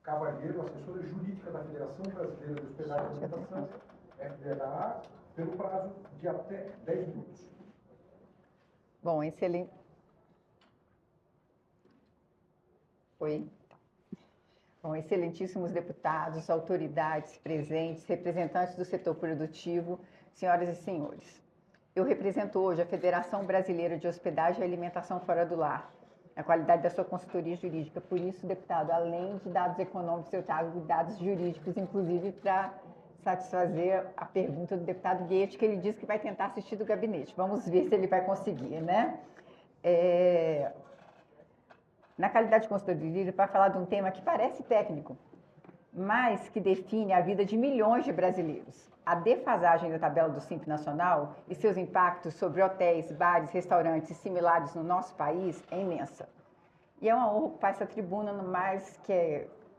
Cavalheiro, assessora jurídica da Federação Brasileira de Hospedagem e Alimentação, FBHA, pelo prazo de até 10 minutos. Bom, excelente. Oi. Bom, excelentíssimos deputados, autoridades presentes, representantes do setor produtivo, senhoras e senhores. Eu represento hoje a Federação Brasileira de Hospedagem e Alimentação Fora do Lar, na qualidade da sua consultoria jurídica. Por isso, deputado, além de dados econômicos, eu trago dados jurídicos, inclusive para satisfazer a pergunta do deputado Goethe, que ele disse que vai tentar assistir do gabinete. Vamos ver se ele vai conseguir, né? Na qualidade de consultor jurídico, para falar de um tema que parece técnico, mas que define a vida de milhões de brasileiros. A defasagem da tabela do Simples Nacional e seus impactos sobre hotéis, bares, restaurantes e similares no nosso país é imensa. E é uma honra ocupar essa tribuna, no mais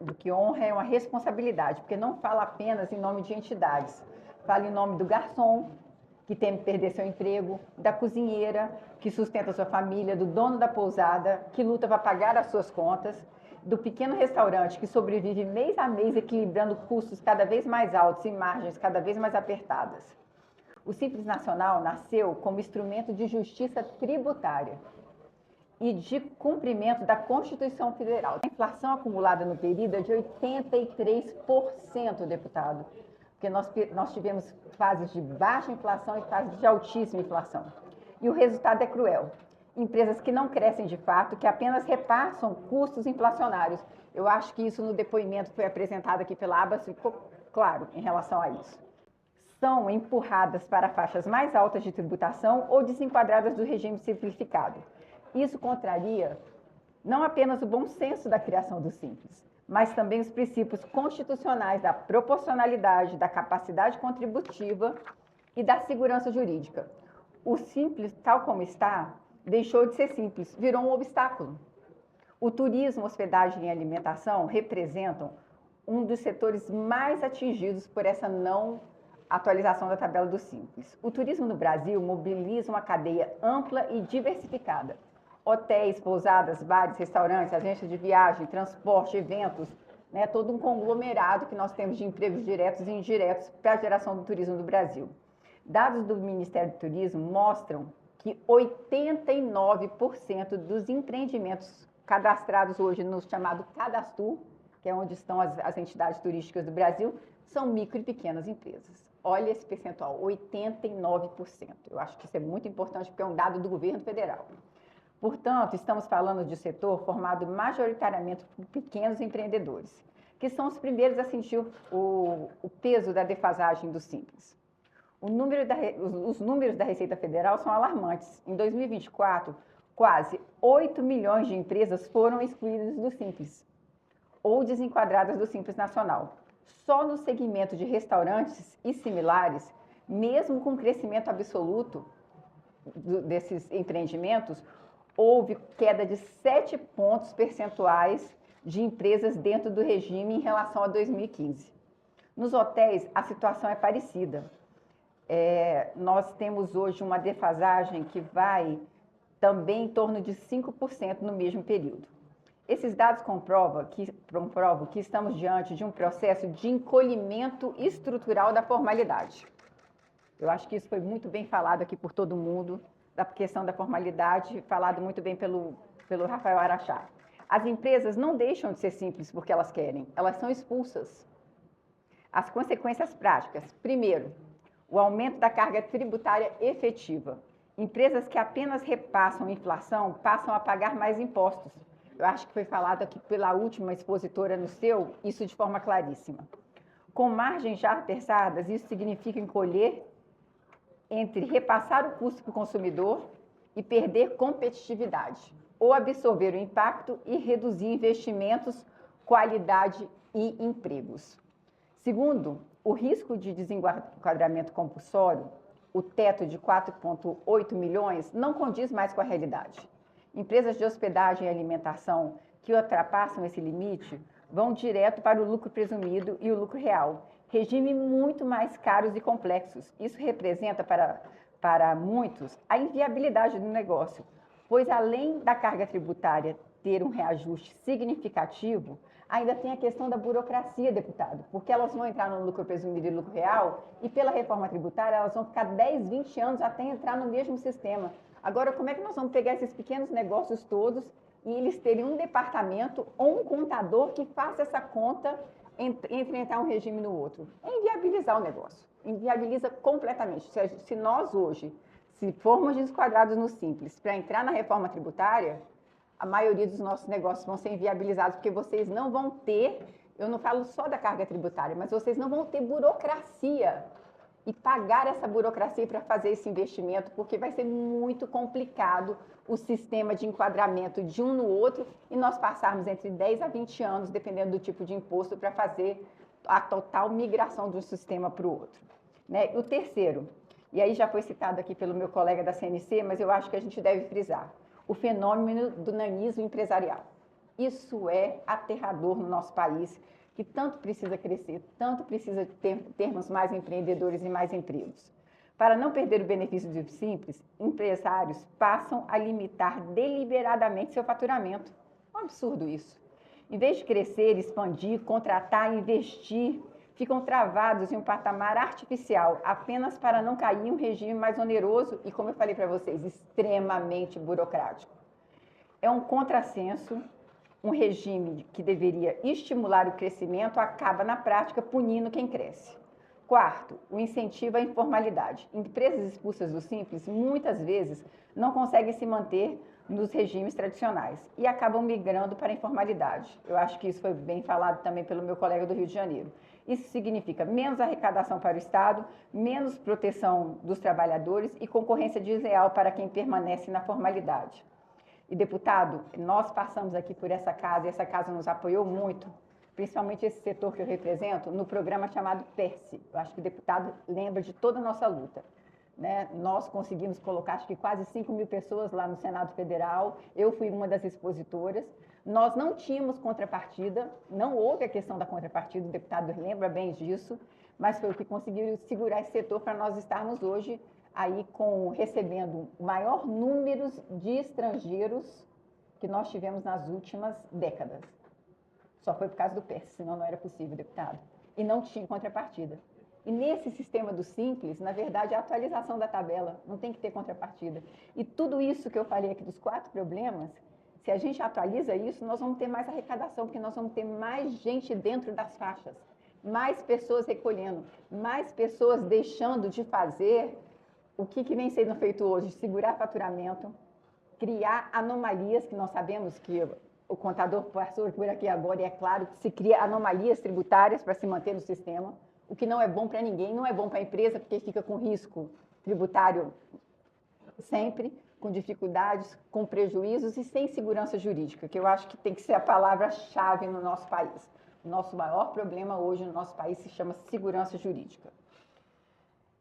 do que honra, é uma responsabilidade, porque não fala apenas em nome de entidades, fala em nome do garçom, que teme perder seu emprego, da cozinheira, que sustenta sua família, do dono da pousada, que luta para pagar as suas contas, do pequeno restaurante, que sobrevive mês a mês equilibrando custos cada vez mais altos e margens cada vez mais apertadas. O Simples Nacional nasceu como instrumento de justiça tributária e de cumprimento da Constituição Federal. A inflação acumulada no período é de 83%, deputado, porque nós tivemos fases de baixa inflação e fases de altíssima inflação. E o resultado é cruel. Empresas que não crescem de fato, que apenas repassam custos inflacionários. Eu acho que isso no depoimento que foi apresentado aqui pela ABAS ficou claro em relação a isso. São empurradas para faixas mais altas de tributação ou desenquadradas do regime simplificado. Isso contraria não apenas o bom senso da criação do Simples, mas também os princípios constitucionais da proporcionalidade, da capacidade contributiva e da segurança jurídica. O Simples, tal como está, deixou de ser simples, virou um obstáculo. O turismo, hospedagem e alimentação representam um dos setores mais atingidos por essa não atualização da tabela do Simples. O turismo no Brasil mobiliza uma cadeia ampla e diversificada. Hotéis, pousadas, bares, restaurantes, agências de viagem, transporte, eventos, né, todo um conglomerado que nós temos de empregos diretos e indiretos para a geração do turismo do Brasil. Dados do Ministério do Turismo mostram que 89% dos empreendimentos cadastrados hoje no chamado Cadastro, que é onde estão as entidades turísticas do Brasil, são micro e pequenas empresas. Olha esse percentual, 89%. Eu acho que isso é muito importante porque é um dado do governo federal. Portanto, estamos falando de um setor formado majoritariamente por pequenos empreendedores, que são os primeiros a sentir o peso da defasagem do Simples. Os números da Receita Federal são alarmantes. Em 2024, quase 8 milhões de empresas foram excluídas do Simples ou desenquadradas do Simples Nacional. Só no segmento de restaurantes e similares, mesmo com crescimento absoluto desses empreendimentos, houve queda de 7 pontos percentuais de empresas dentro do regime em relação a 2015. Nos hotéis, a situação é parecida. Nós temos hoje uma defasagem que vai também em torno de 5% no mesmo período. Esses dados comprovam que estamos diante de um processo de encolhimento estrutural da formalidade. Eu acho que isso foi muito bem falado aqui por todo mundo, da questão da formalidade, falado muito bem pelo Rafael Araxá. As empresas não deixam de ser simples porque elas querem, elas são expulsas. As consequências práticas. Primeiro, o aumento da carga tributária efetiva. Empresas que apenas repassam a inflação passam a pagar mais impostos. Eu acho que foi falado aqui pela última expositora no seu, isso de forma claríssima. Com margens já apertadas, isso significa encolher entre repassar o custo para o consumidor e perder competitividade, ou absorver o impacto e reduzir investimentos, qualidade e empregos. Segundo, o risco de desenquadramento compulsório, o teto de 4,8 milhões, não condiz mais com a realidade. Empresas de hospedagem e alimentação que ultrapassam esse limite vão direto para o lucro presumido e o lucro real, regime muito mais caros e complexos. Isso representa para muitos a inviabilidade do negócio, pois além da carga tributária ter um reajuste significativo, Ainda tem a questão da burocracia, deputado, porque elas vão entrar no lucro presumido e lucro real e pela reforma tributária elas vão ficar 10, 20 anos até entrar no mesmo sistema. Agora, como é que nós vamos pegar esses pequenos negócios todos e eles terem um departamento ou um contador que faça essa conta entre entrar um regime no outro? É inviabilizar o negócio, inviabiliza completamente. Se nós hoje, se formos desquadrados no Simples para entrar na reforma tributária, a maioria dos nossos negócios vão ser inviabilizados, porque vocês não vão ter, eu não falo só da carga tributária, mas vocês não vão ter burocracia e pagar essa burocracia para fazer esse investimento, porque vai ser muito complicado o sistema de enquadramento de um no outro e nós passarmos entre 10 a 20 anos, dependendo do tipo de imposto, para fazer a total migração de um sistema para o outro. Né? O terceiro, e aí já foi citado aqui pelo meu colega da CNC, mas eu acho que a gente deve frisar, o fenômeno do nanismo empresarial. Isso é aterrador no nosso país, que tanto precisa crescer, tanto precisa termos mais empreendedores e mais empregos. Para não perder o benefício do Simples, empresários passam a limitar deliberadamente seu faturamento. É um absurdo isso. Em vez de crescer, expandir, contratar, investir, ficam travados em um patamar artificial, apenas para não cair em um regime mais oneroso e, como eu falei para vocês, extremamente burocrático. É um contrassenso, um regime que deveria estimular o crescimento acaba, na prática, punindo quem cresce. Quarto, o incentivo à informalidade. Empresas expulsas do Simples, muitas vezes, não conseguem se manter nos regimes tradicionais e acabam migrando para a informalidade. Eu acho que isso foi bem falado também pelo meu colega do Rio de Janeiro. Isso significa menos arrecadação para o Estado, menos proteção dos trabalhadores e concorrência desleal para quem permanece na formalidade. E, deputado, nós passamos aqui por essa casa, e essa casa nos apoiou muito, principalmente esse setor que eu represento, no programa chamado PERSE. Eu acho que o deputado lembra de toda a nossa luta. Né? Nós conseguimos colocar, acho que quase 5.000 pessoas lá no Senado Federal, eu fui uma das expositoras. Nós não tínhamos contrapartida, não houve a questão da contrapartida, o deputado lembra bem disso, mas foi o que conseguiu segurar esse setor para nós estarmos hoje aí recebendo o maior número de estrangeiros que nós tivemos nas últimas décadas. Só foi por causa do PERS, senão não era possível, deputado. E não tinha contrapartida. E nesse sistema do Simples, na verdade, a atualização da tabela, não tem que ter contrapartida. E tudo isso que eu falei aqui dos 4 problemas, se a gente atualiza isso, nós vamos ter mais arrecadação, porque nós vamos ter mais gente dentro das faixas, mais pessoas recolhendo, mais pessoas deixando de fazer o que vem sendo feito hoje, segurar faturamento, criar anomalias, que nós sabemos que o contador passou por aqui agora, e é claro que se cria anomalias tributárias para se manter no sistema, o que não é bom para ninguém, não é bom para a empresa, porque fica com risco tributário sempre, com dificuldades, com prejuízos e sem segurança jurídica, que eu acho que tem que ser a palavra-chave no nosso país. O nosso maior problema hoje no nosso país se chama segurança jurídica.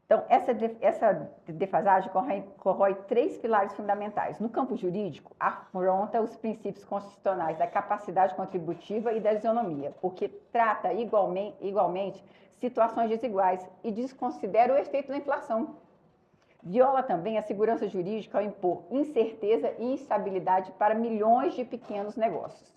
Então, essa defasagem corrói 3 pilares fundamentais. No campo jurídico, afronta os princípios constitucionais da capacidade contributiva e da isonomia, porque trata igualmente situações desiguais e desconsidera o efeito da inflação. Viola também a segurança jurídica ao impor incerteza e instabilidade para milhões de pequenos negócios.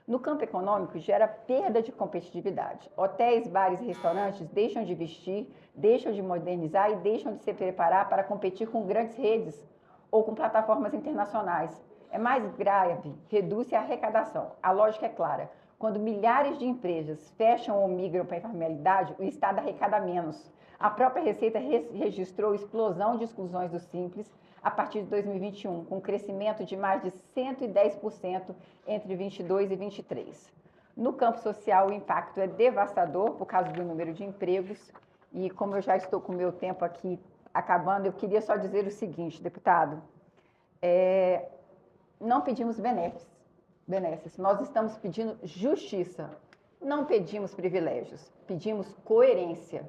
No campo econômico, gera perda de competitividade. Hotéis, bares e restaurantes deixam de investir, deixam de modernizar e deixam de se preparar para competir com grandes redes ou com plataformas internacionais. É mais grave, reduz a arrecadação. A lógica é clara. Quando milhares de empresas fecham ou migram para a informalidade, o Estado arrecada menos. A própria Receita registrou explosão de exclusões do Simples a partir de 2021, com um crescimento de mais de 110% entre 22 e 23. No campo social, o impacto é devastador por causa do número de empregos. E como eu já estou com o meu tempo aqui acabando, eu queria só dizer o seguinte, deputado, não pedimos benesses, nós estamos pedindo justiça, não pedimos privilégios, pedimos coerência.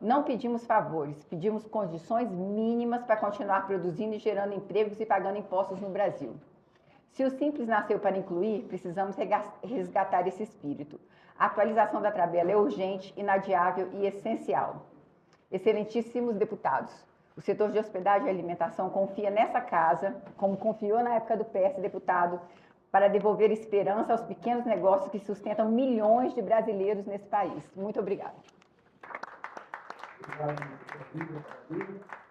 Não pedimos favores, pedimos condições mínimas para continuar produzindo e gerando empregos e pagando impostos no Brasil. Se o Simples nasceu para incluir, precisamos resgatar esse espírito. A atualização da tabela é urgente, inadiável e essencial. Excelentíssimos deputados, o setor de hospedagem e alimentação confia nessa casa, como confiou na época do PS, deputado, para devolver esperança aos pequenos negócios que sustentam milhões de brasileiros nesse país. Muito obrigada. Obrigado.